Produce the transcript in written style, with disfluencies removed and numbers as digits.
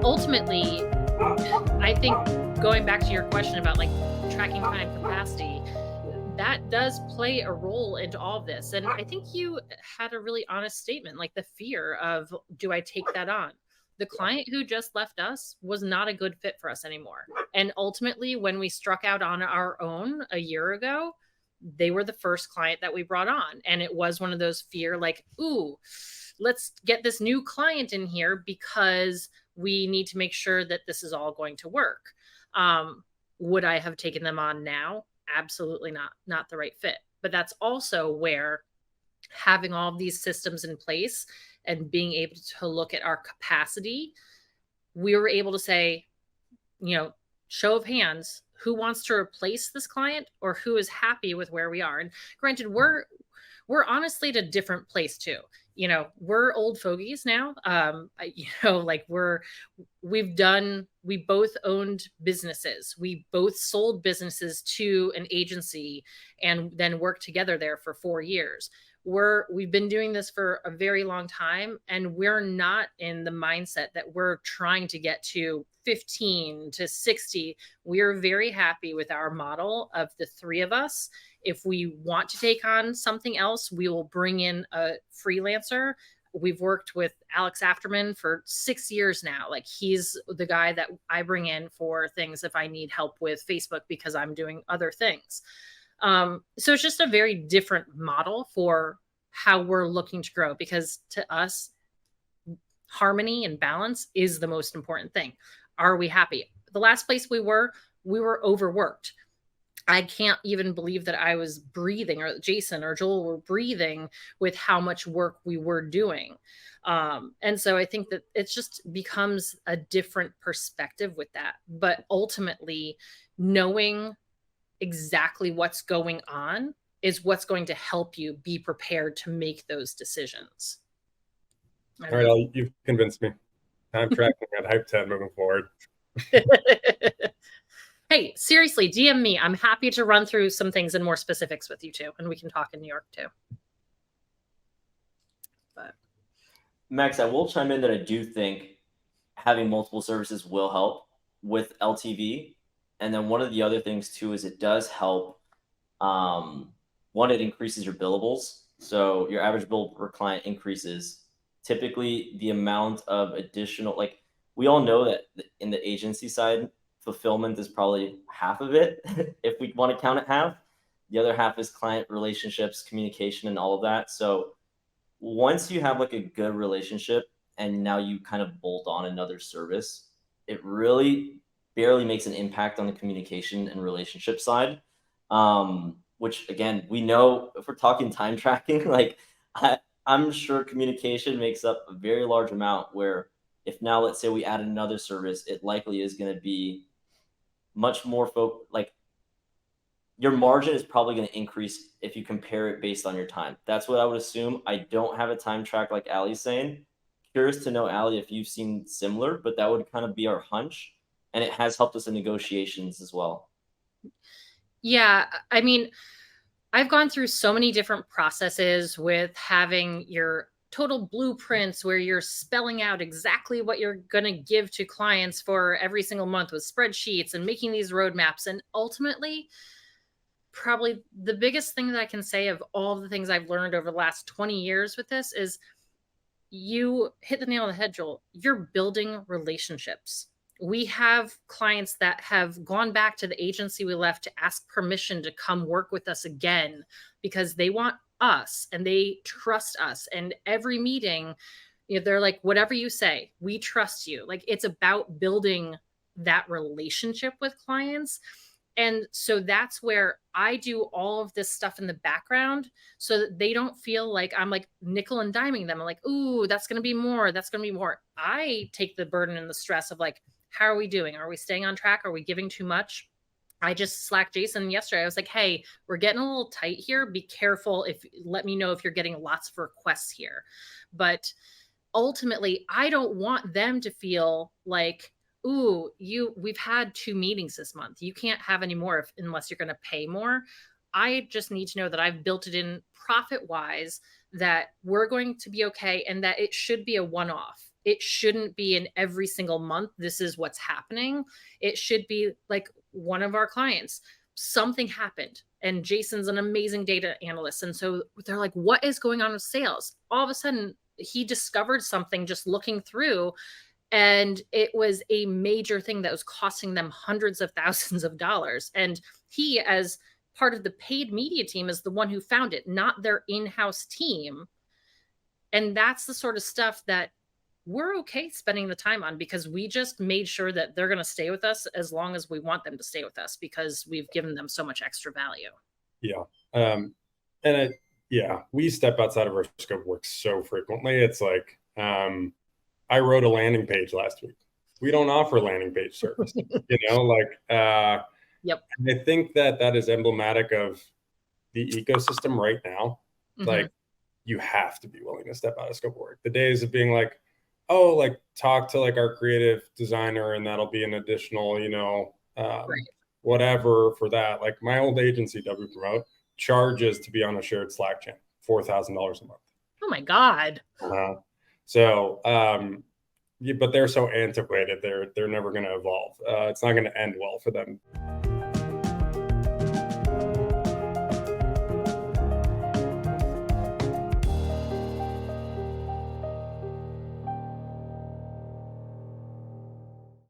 ultimately, I think going back to your question about like tracking time capacity, that does play a role into all of this. And I think you had a really honest statement, like the fear of, do I take that on? The client who just left us was not a good fit for us anymore. And ultimately, when we struck out on our own a year ago, they were the first client that we brought on. And it was one of those fear, like, ooh, let's get this new client in here because we need to make sure that this is all going to work. Would I have taken them on now? Absolutely not the right fit. But that's also where having all of these systems in place and being able to look at our capacity, we were able to say, show of hands, who wants to replace this client or who is happy with where we are. And granted, we're honestly at a different place too. We're old fogies now. Like we both owned businesses. We both sold businesses to an agency and then worked together there for 4 years. We've been doing this for a very long time, and we're not in the mindset that we're trying to get to 15 to 60. We're very happy with our model of the three of us. If we want to take on something else, we will bring in a freelancer. We've worked with Alex Afterman for 6 years now. Like, he's the guy that I bring in for things if I need help with Facebook because I'm doing other things. So it's just a very different model for how we're looking to grow, because to us, harmony and balance is the most important thing. Are we happy? The last place we were overworked. I can't even believe that I was breathing, or Jason or Joel were breathing with how much work we were doing. And so I think that it just becomes a different perspective with that. But ultimately, knowing exactly what's going on is what's going to help you be prepared to make those decisions. All right, you've convinced me. Time tracking at HypeTed moving forward. Hey, seriously, DM me. I'm happy to run through some things in more specifics with you too, and we can talk in New York too. But Max, I will chime in that I do think having multiple services will help with LTV. And then one of the other things too is it does help. One, it increases your billables. So your average bill per client increases. Typically, the amount of additional, like, we all know that in the agency side, fulfillment is probably half of it, if we want to count it half. The other half is client relationships, communication, and all of that. So once you have like a good relationship and now you kind of bolt on another service, it really barely makes an impact on the communication and relationship side. Which again, we know if we're talking time tracking, like I'm sure communication makes up a very large amount, where if now let's say we add another service, it likely is going to be much more like your margin is probably going to increase if you compare it based on your time. That's what I would assume. I don't have a time track like Allie's saying. Curious to know, Allie, if you've seen similar, but that would kind of be our hunch. And it has helped us in negotiations as well. Yeah, I mean, I've gone through so many different processes with having your total blueprints where you're spelling out exactly what you're going to give to clients for every single month with spreadsheets and making these roadmaps. And ultimately, probably the biggest thing that I can say of all the things I've learned over the last 20 years with this is, you hit the nail on the head, Joel. You're building relationships. We have clients that have gone back to the agency we left to ask permission to come work with us again because they want us and they trust us. And every meeting, they're like, whatever you say, we trust you. Like, it's about building that relationship with clients. And so that's where I do all of this stuff in the background so that they don't feel like I'm like nickel and diming them. I'm like, ooh, that's going to be more. That's going to be more. I take the burden and the stress of like, how are we doing? Are we staying on track? Are we giving too much? I just slacked Jason yesterday. I was like, hey, we're getting a little tight here. Be careful. Let me know if you're getting lots of requests here. But ultimately, I don't want them to feel like, ooh, we've had 2 meetings this month. You can't have any more unless you're going to pay more. I just need to know that I've built it in profit wise, that we're going to be okay, and that it should be a one-off. it shouldn't be in every single month, this is what's happening. It should be like one of our clients, something happened, and Jason's an amazing data analyst. And so they're like, what is going on with sales? All of a sudden, he discovered something just looking through, and it was a major thing that was costing them hundreds of thousands of dollars. And he, as part of the paid media team, is the one who found it, not their in-house team. And that's the sort of stuff that we're okay spending the time on, because we just made sure that they're going to stay with us as long as we want them to stay with us, because we've given them so much extra value. Yeah. We step outside of our scope of work so frequently. It's like, I wrote a landing page last week. We don't offer landing page service, Yep. And I think that is emblematic of the ecosystem right now. Mm-hmm. Like, you have to be willing to step out of scope of work. The days of being like, oh, like talk to like our creative designer and that'll be an additional, Right. whatever for that. Like my old agency, W Promote, charges to be on a shared Slack channel, $4,000 a month. Oh my God. But they're so antiquated. They're never going to evolve. It's not going to end well for them.